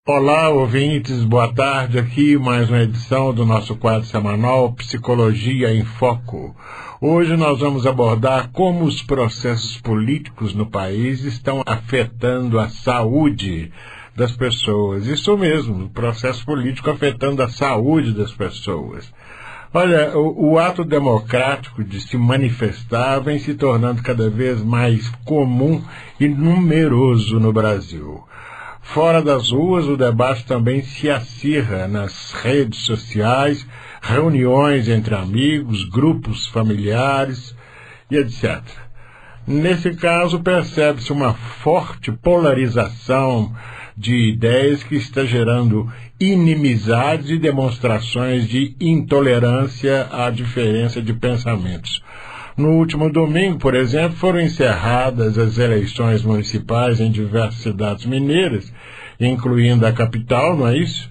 Olá, ouvintes, boa tarde. Aqui mais uma edição do nosso quadro semanal Psicologia em Foco. Hoje nós vamos abordar como os processos políticos no país estão afetando a saúde das pessoas. Isso mesmo, o processo político afetando a saúde das pessoas. Olha, o ato democrático de se manifestar vem se tornando cada vez mais comum e numeroso no Brasil. Fora das ruas, o debate também se acirra nas redes sociais, reuniões entre amigos, grupos familiares e etc. Nesse caso, percebe-se uma forte polarização de ideias que está gerando inimizades e demonstrações de intolerância à diferença de pensamentos. No último domingo, por exemplo, foram encerradas as eleições municipais em diversas cidades mineiras, incluindo a capital, não é isso?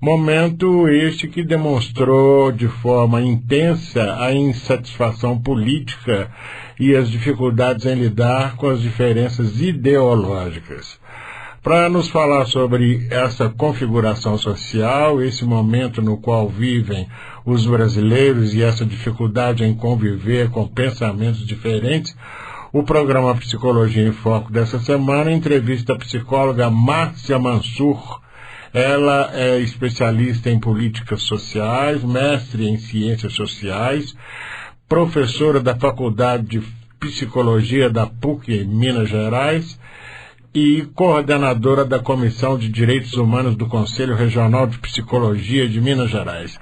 Momento este que demonstrou de forma intensa a insatisfação política e as dificuldades em lidar com as diferenças ideológicas. Para nos falar sobre essa configuração social, esse momento no qual vivem os brasileiros e essa dificuldade em conviver com pensamentos diferentes, o programa Psicologia em Foco dessa semana entrevista a psicóloga Márcia Mansur. Ela é especialista em políticas sociais, mestre em ciências sociais, professora da Faculdade de Psicologia da PUC em Minas Gerais, e coordenadora da Comissão de Direitos Humanos do Conselho Regional de Psicologia de Minas Gerais.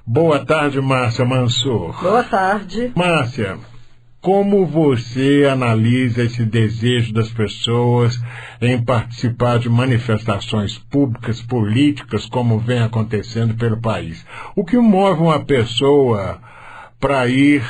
Boa tarde, Márcia Mansur. Boa tarde. Márcia, como você analisa esse desejo das pessoas em participar de manifestações públicas, políticas, como vem acontecendo pelo país? O que move uma pessoa para ir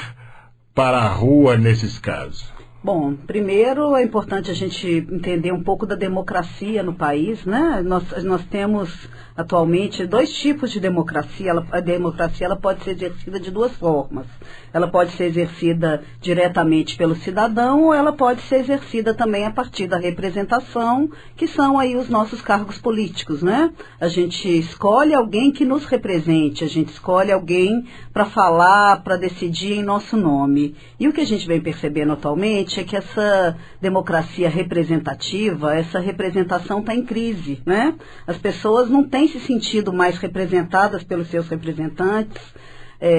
para a rua nesses casos? Bom, primeiro é importante a gente entender um pouco da democracia no país, né? Nós temos atualmente dois tipos de democracia. A democracia ela pode ser exercida de duas formas. Ela pode ser exercida diretamente pelo cidadão ou ela pode ser exercida também a partir da representação, que são aí os nossos cargos políticos, né? A gente escolhe alguém que nos represente, a gente escolhe alguém para falar, para decidir em nosso nome. E o que a gente vem percebendo atualmente é que essa democracia representativa, essa representação está em crise, né? As pessoas não têm se sentido mais representadas pelos seus representantes,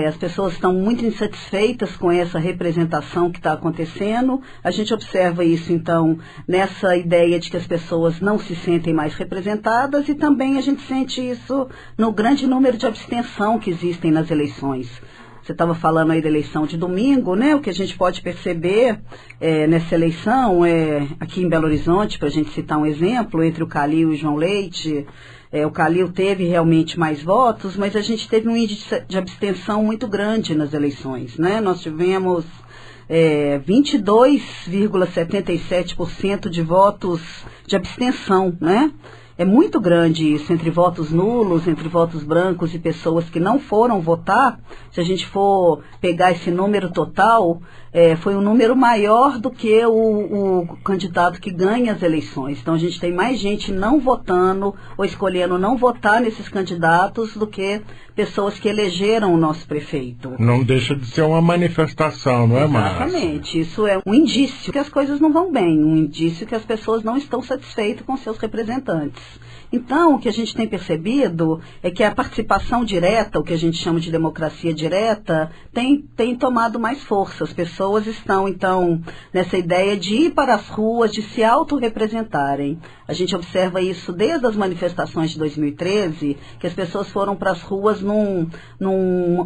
as pessoas estão muito insatisfeitas com essa representação que está acontecendo. A gente observa isso, então, nessa ideia de que as pessoas não se sentem mais representadas e também a gente sente isso no grande número de abstenção que existem nas eleições. Você estava falando aí da eleição de domingo, né? O que a gente pode perceber nessa eleição, aqui em Belo Horizonte, para a gente citar um exemplo, entre o Calil e o João Leite, o Calil teve realmente mais votos, mas a gente teve um índice de abstenção muito grande nas eleições, né? Nós tivemos 22,77% de votos de abstenção, né? É muito grande isso, entre votos nulos, entre votos brancos e pessoas que não foram votar. Se a gente for pegar esse número total, foi um número maior do que o candidato que ganha as eleições. Então a gente tem mais gente não votando ou escolhendo não votar nesses candidatos do que pessoas que elegeram o nosso prefeito. Não deixa de ser uma manifestação, não é, Márcia? Exatamente. Isso é um indício que as coisas não vão bem, um indício que as pessoas não estão satisfeitas com seus representantes. Então, o que a gente tem percebido é que a participação direta, o que a gente chama de democracia direta, tem tomado mais força. As pessoas estão, então, nessa ideia de ir para as ruas, de se autorrepresentarem. A gente observa isso desde as manifestações de 2013, que as pessoas foram para as ruas num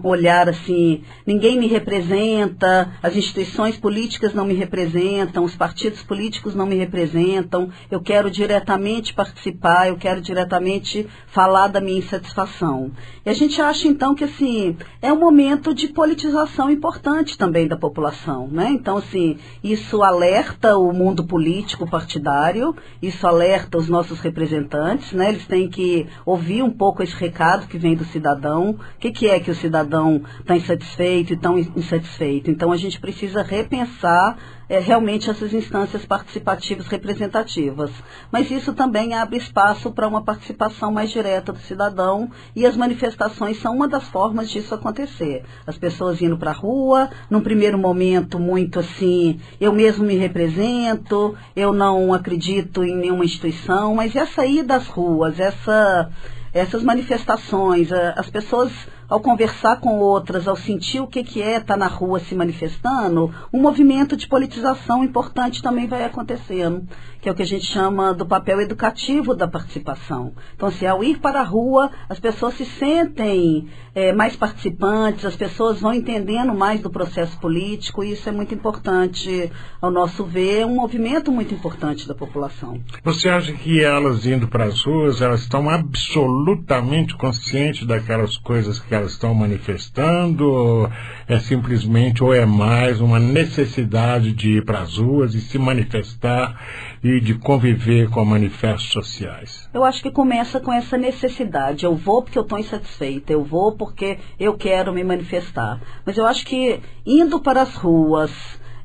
olhar assim, ninguém me representa, as instituições políticas não me representam, os partidos políticos não me representam, eu quero diretamente participar, eu quero diretamente falar da minha insatisfação. E a gente acha, então, que assim, é um momento de politização importante também da população, né? Então, assim, isso alerta o mundo político partidário, isso alerta os nossos representantes, né? Eles têm que ouvir um pouco esse recado que vem do cidadão, o que é que o cidadão está insatisfeito e tão insatisfeito. Então, a gente precisa repensar realmente essas instâncias participativas representativas. Mas isso também abre espaço espaço para uma participação mais direta do cidadão, e as manifestações são uma das formas disso acontecer. As pessoas indo para a rua, num primeiro momento muito assim, eu mesmo me represento, eu não acredito em nenhuma instituição, mas essa ida às ruas, essas manifestações, as pessoas, ao conversar com outras, ao sentir o que é estar na rua se manifestando, um movimento de politização importante também vai acontecendo, que é o que a gente chama do papel educativo da participação. Então, assim, ao ir para a rua, as pessoas se sentem mais participantes, as pessoas vão entendendo mais do processo político, e isso é muito importante, ao nosso ver, um movimento muito importante da população. Você acha que elas indo para as ruas, elas estão absolutamente conscientes daquelas coisas que elas estão manifestando, ou é simplesmente, ou é mais uma necessidade de ir para as ruas e se manifestar e de conviver com manifestos sociais? Eu acho que começa com essa necessidade. Eu vou porque eu estou insatisfeita, eu vou porque eu quero me manifestar. Mas eu acho que indo para as ruas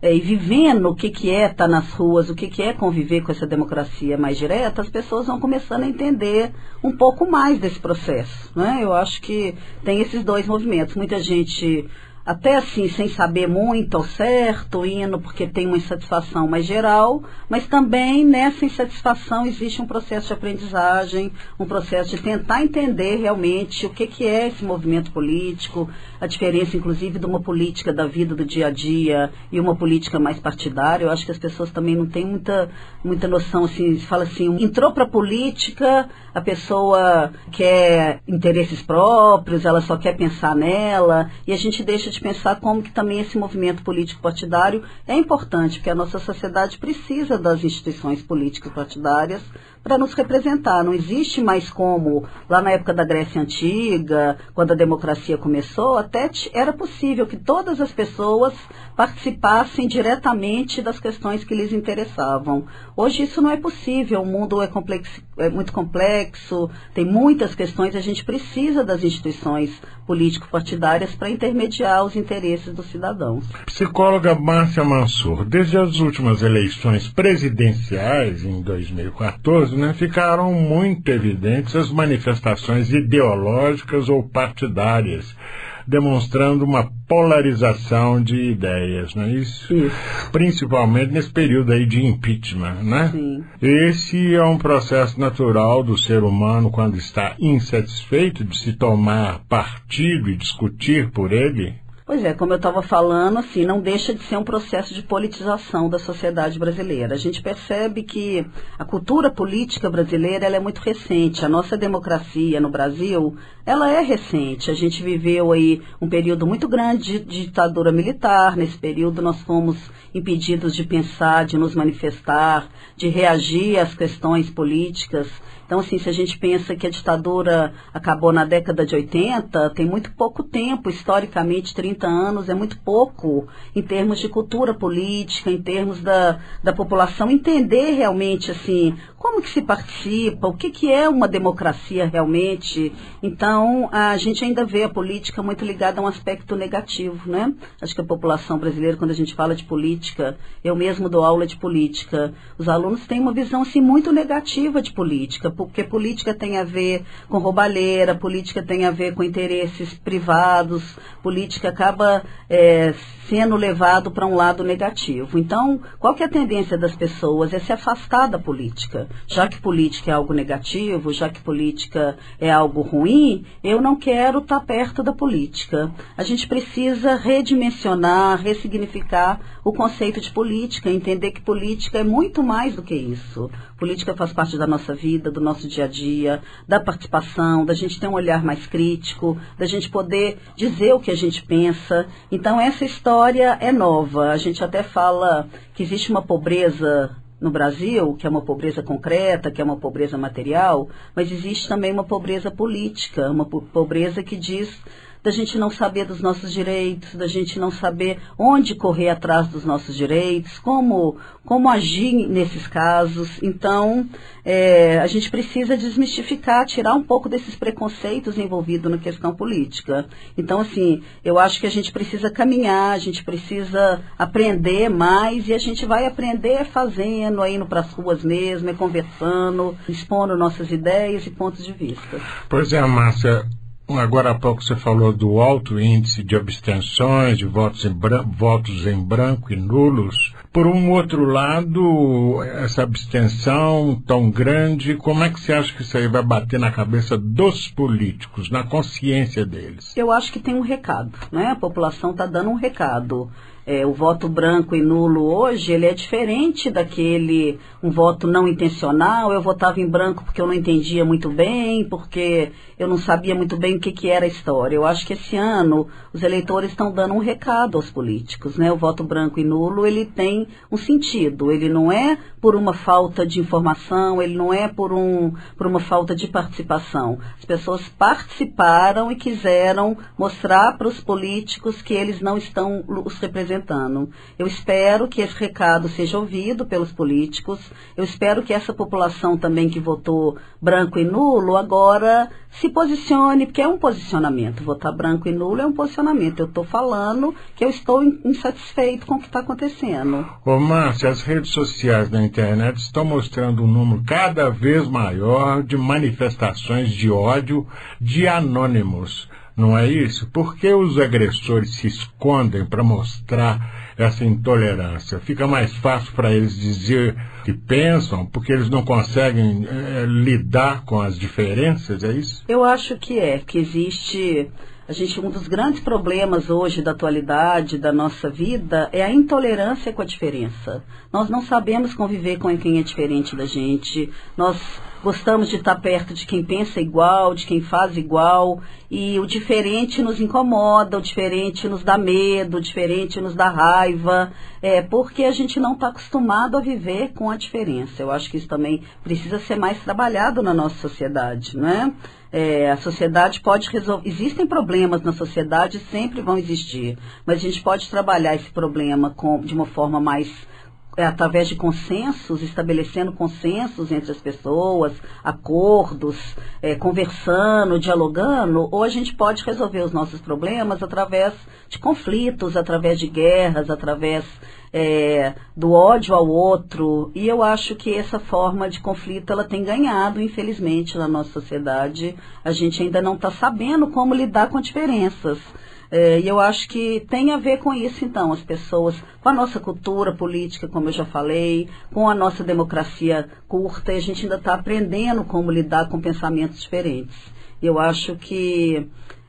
e vivendo o que é estar nas ruas, o que é conviver com essa democracia mais direta, as pessoas vão começando a entender um pouco mais desse processo, né? Eu acho que tem esses dois movimentos. Muita gente, até assim, sem saber muito ao certo, indo porque tem uma insatisfação mais geral, mas também nessa insatisfação existe um processo de aprendizagem, um processo de tentar entender realmente o que é esse movimento político, a diferença, inclusive, de uma política da vida do dia a dia e uma política mais partidária. Eu acho que as pessoas também não têm muita noção, assim, se fala assim, entrou para a política, a pessoa quer interesses próprios, ela só quer pensar nela, e a gente deixa de pensar como que também esse movimento político partidário é importante, porque a nossa sociedade precisa das instituições políticas partidárias para nos representar. Não existe mais como, lá na época da Grécia Antiga, quando a democracia começou, até era possível que todas as pessoas participassem diretamente das questões que lhes interessavam. Hoje isso não é possível, o mundo é muito complexo, tem muitas questões, a gente precisa das instituições político-partidárias para intermediar os interesses dos cidadãos. Psicóloga Márcia Mansur, desde as últimas eleições presidenciais, em 2014, ficaram muito evidentes as manifestações ideológicas ou partidárias, demonstrando uma polarização de ideias, não é isso? Principalmente nesse período aí de impeachment, né? Sim. Esse é um processo natural do ser humano quando está insatisfeito de se tomar partido e discutir por ele. Pois é, como eu estava falando, assim, não deixa de ser um processo de politização da sociedade brasileira. A gente percebe que a cultura política brasileira ela é muito recente. A nossa democracia no Brasil, ela é recente. A gente viveu aí um período muito grande de ditadura militar. Nesse período nós fomos impedidos de pensar, de nos manifestar, de reagir às questões políticas. Então, assim, se a gente pensa que a ditadura acabou na década de 80, tem muito pouco tempo, historicamente, 30 anos, é muito pouco em termos de cultura política, em termos da população entender realmente, assim, como que se participa, o que é uma democracia realmente. Então, a gente ainda vê a política muito ligada a um aspecto negativo, né? Acho que a população brasileira, quando a gente fala de política, eu mesmo dou aula de política, os alunos têm uma visão, assim, muito negativa de política, porque política tem a ver com roubalheira, política tem a ver com interesses privados, política acaba sendo levado para um lado negativo. Então, qual que é a tendência das pessoas? É se afastar da política. Já que política é algo negativo, já que política é algo ruim, eu não quero estar perto da política. A gente precisa redimensionar, ressignificar o conceito de política, entender que política é muito mais do que isso. Política faz parte da nossa vida, do nosso dia a dia, da participação, da gente ter um olhar mais crítico, da gente poder dizer o que a gente pensa. Então, essa história é nova. A gente até fala que existe uma pobreza no Brasil, que é uma pobreza concreta, que é uma pobreza material, mas existe também uma pobreza política, uma pobreza que diz da gente não saber dos nossos direitos, da gente não saber onde correr atrás dos nossos direitos, como agir nesses casos. Então, a gente precisa desmistificar, tirar um pouco desses preconceitos envolvidos na questão política. Então, assim, eu acho que a gente precisa caminhar, a gente precisa aprender mais, e a gente vai aprender fazendo, indo para as ruas mesmo, conversando, expondo nossas ideias e pontos de vista. Pois é, Márcia, agora há pouco você falou do alto índice de abstenções, de votos em branco e nulos. Por um outro lado, essa abstenção tão grande, como é que você acha que isso aí vai bater na cabeça dos políticos, na consciência deles? Eu acho que tem um recado, né? A população está dando um recado. O voto branco e nulo hoje, ele é diferente daquele, um voto não intencional. Eu votava em branco porque eu não entendia muito bem, porque eu não sabia muito bem o que era a história. Eu acho que esse ano os eleitores estão dando um recado aos políticos, né? O voto branco e nulo, ele tem um sentido. Ele não é por uma falta de informação, ele não é por uma falta de participação. As pessoas participaram e quiseram mostrar para os políticos que eles não estão os representando. Eu espero que esse recado seja ouvido pelos políticos. Eu espero que essa população também que votou branco e nulo agora se posicione, porque é um posicionamento. Votar branco e nulo é um posicionamento. Eu estou falando que eu estou insatisfeito com o que está acontecendo. Ô, Márcia, as redes sociais da internet estão mostrando um número cada vez maior de manifestações de ódio de anônimos. Não é isso? Por que os agressores se escondem para mostrar essa intolerância? Fica mais fácil para eles dizer o que pensam, porque eles não conseguem lidar com as diferenças, é isso? Eu acho que existe... um dos grandes problemas hoje da atualidade, da nossa vida, é a intolerância com a diferença. Nós não sabemos conviver com quem é diferente da gente, nós gostamos de estar perto de quem pensa igual, de quem faz igual, e o diferente nos incomoda, o diferente nos dá medo, o diferente nos dá raiva, porque a gente não está acostumado a viver com a diferença. Eu acho que isso também precisa ser mais trabalhado na nossa sociedade, não é? A sociedade pode resolver. Existem problemas na sociedade, sempre vão existir, mas a gente pode trabalhar esse problema de uma forma mais através de consensos, estabelecendo consensos entre as pessoas, acordos, conversando, dialogando, ou a gente pode resolver os nossos problemas através de conflitos, através de guerras, através do ódio ao outro. E eu acho que essa forma de conflito ela tem ganhado, infelizmente, na nossa sociedade. A gente ainda não está sabendo como lidar com diferenças. E eu acho que tem a ver com isso, então, as pessoas, com a nossa cultura política, como eu já falei, com a nossa democracia curta, e a gente ainda está aprendendo como lidar com pensamentos diferentes. Eu acho que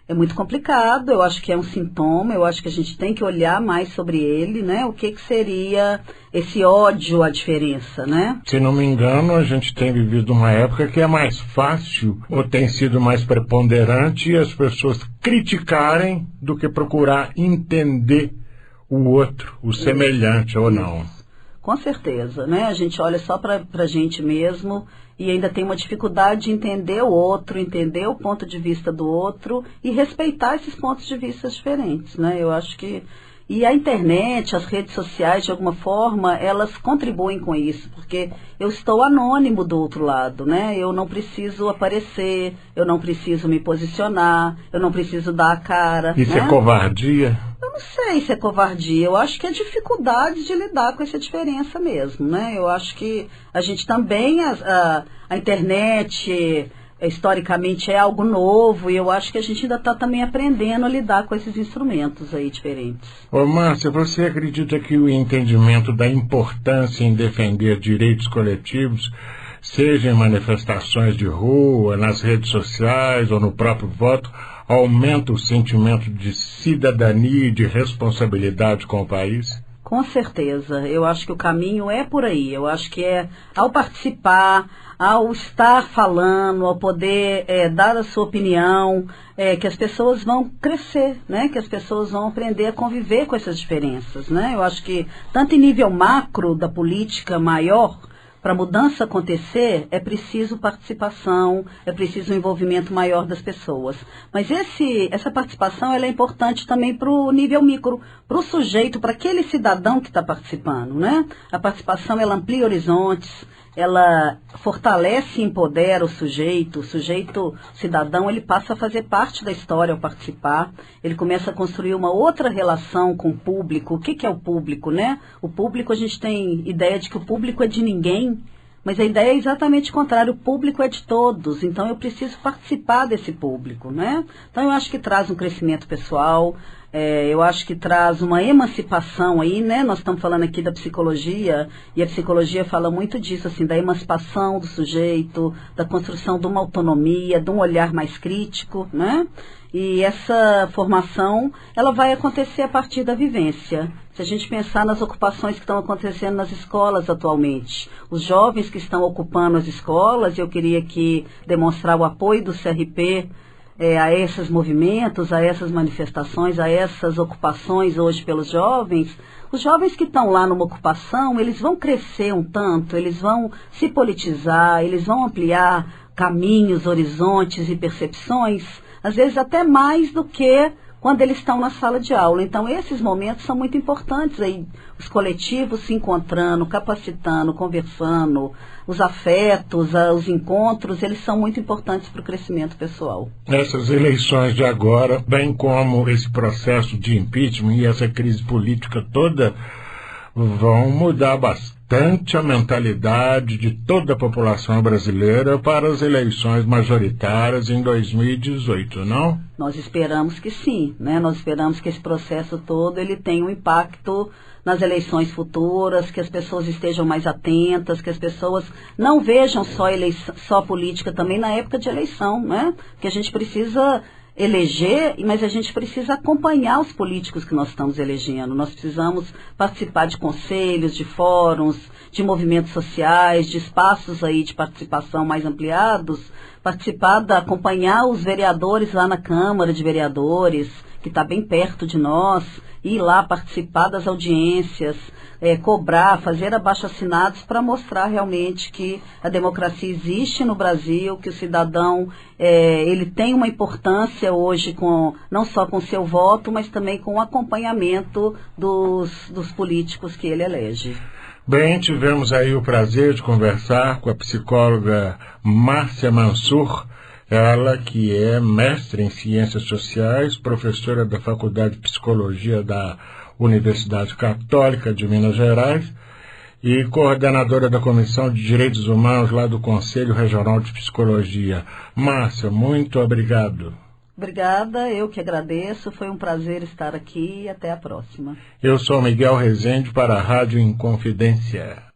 é muito complicado, eu acho que é um sintoma, eu acho que a gente tem que olhar mais sobre ele, né? O que seria esse ódio à diferença, né? Se não me engano, a gente tem vivido uma época que é mais fácil, ou tem sido mais preponderante, as pessoas criticarem do que procurar entender o outro, o semelhante ou não. Com certeza, né? A gente olha só para a gente mesmo e ainda tem uma dificuldade de entender o outro, entender o ponto de vista do outro e respeitar esses pontos de vista diferentes, né? Eu acho que... E a internet, as redes sociais, de alguma forma, elas contribuem com isso, porque eu estou anônimo do outro lado, né? Eu não preciso aparecer, eu não preciso me posicionar, eu não preciso dar a cara. Isso né? É covardia? Eu não sei se é covardia, eu acho que é dificuldade de lidar com essa diferença mesmo, né? Eu acho que a gente também, a internet... historicamente é algo novo e eu acho que a gente ainda está também aprendendo a lidar com esses instrumentos aí diferentes. Ô Márcia, você acredita que o entendimento da importância em defender direitos coletivos, seja em manifestações de rua, nas redes sociais ou no próprio voto, aumenta o sentimento de cidadania e de responsabilidade com o país? Com certeza, eu acho que o caminho é por aí, eu acho que é ao participar, ao estar falando, ao poder dar a sua opinião, que as pessoas vão crescer, né? Que as pessoas vão aprender a conviver com essas diferenças, né? Eu acho que tanto em nível macro da política maior, para a mudança acontecer, é preciso participação, é preciso um envolvimento maior das pessoas. Mas essa participação ela é importante também para o nível micro, para o sujeito, para aquele cidadão que está participando, né? A participação ela amplia horizontes, ela fortalece e empodera o sujeito, cidadão, ele passa a fazer parte da história ao participar, ele começa a construir uma outra relação com o público. O que é o público, né? O público, a gente tem ideia de que o público é de ninguém, mas a ideia é exatamente o contrário, o público é de todos, então eu preciso participar desse público, né? Então eu acho que traz um crescimento pessoal, eu acho que traz uma emancipação aí, né? Nós estamos falando aqui da psicologia, e a psicologia fala muito disso, assim, da emancipação do sujeito, da construção de uma autonomia, de um olhar mais crítico, né? E essa formação, ela vai acontecer a partir da vivência. Se a gente pensar nas ocupações que estão acontecendo nas escolas atualmente, os jovens que estão ocupando as escolas, eu queria aqui demonstrar o apoio do CRP a esses movimentos, a essas manifestações, a essas ocupações hoje pelos jovens. Os jovens que estão lá numa ocupação, eles vão crescer um tanto, eles vão se politizar, eles vão ampliar caminhos, horizontes e percepções, às vezes até mais do que quando eles estão na sala de aula. Então, esses momentos são muito importantes aí, os coletivos se encontrando, capacitando, conversando, os afetos, os encontros, eles são muito importantes para o crescimento pessoal. Essas eleições de agora, bem como esse processo de impeachment e essa crise política toda, vão mudar bastante a mentalidade de toda a população brasileira para as eleições majoritárias em 2018, não? Nós esperamos que sim, né? Nós esperamos que esse processo todo ele tenha um impacto nas eleições futuras, que as pessoas estejam mais atentas, que as pessoas não vejam só política também na época de eleição, né? Que a gente precisa eleger, mas a gente precisa acompanhar os políticos que nós estamos elegendo. Nós precisamos participar de conselhos, de fóruns, de movimentos sociais, de espaços aí de participação mais ampliados, acompanhar os vereadores lá na Câmara de Vereadores, que está bem perto de nós, ir lá participar das audiências, cobrar, fazer abaixo-assinados para mostrar realmente que a democracia existe no Brasil, que o cidadão ele tem uma importância hoje não só com o seu voto, mas também com o acompanhamento dos políticos que ele elege. Bem, tivemos aí o prazer de conversar com a psicóloga Márcia Mansur, ela que é mestre em Ciências Sociais, professora da Faculdade de Psicologia da Universidade Católica de Minas Gerais e coordenadora da Comissão de Direitos Humanos lá do Conselho Regional de Psicologia. Márcia, muito obrigado. Obrigada, eu que agradeço, foi um prazer estar aqui e até a próxima. Eu sou Miguel Rezende para a Rádio Inconfidência.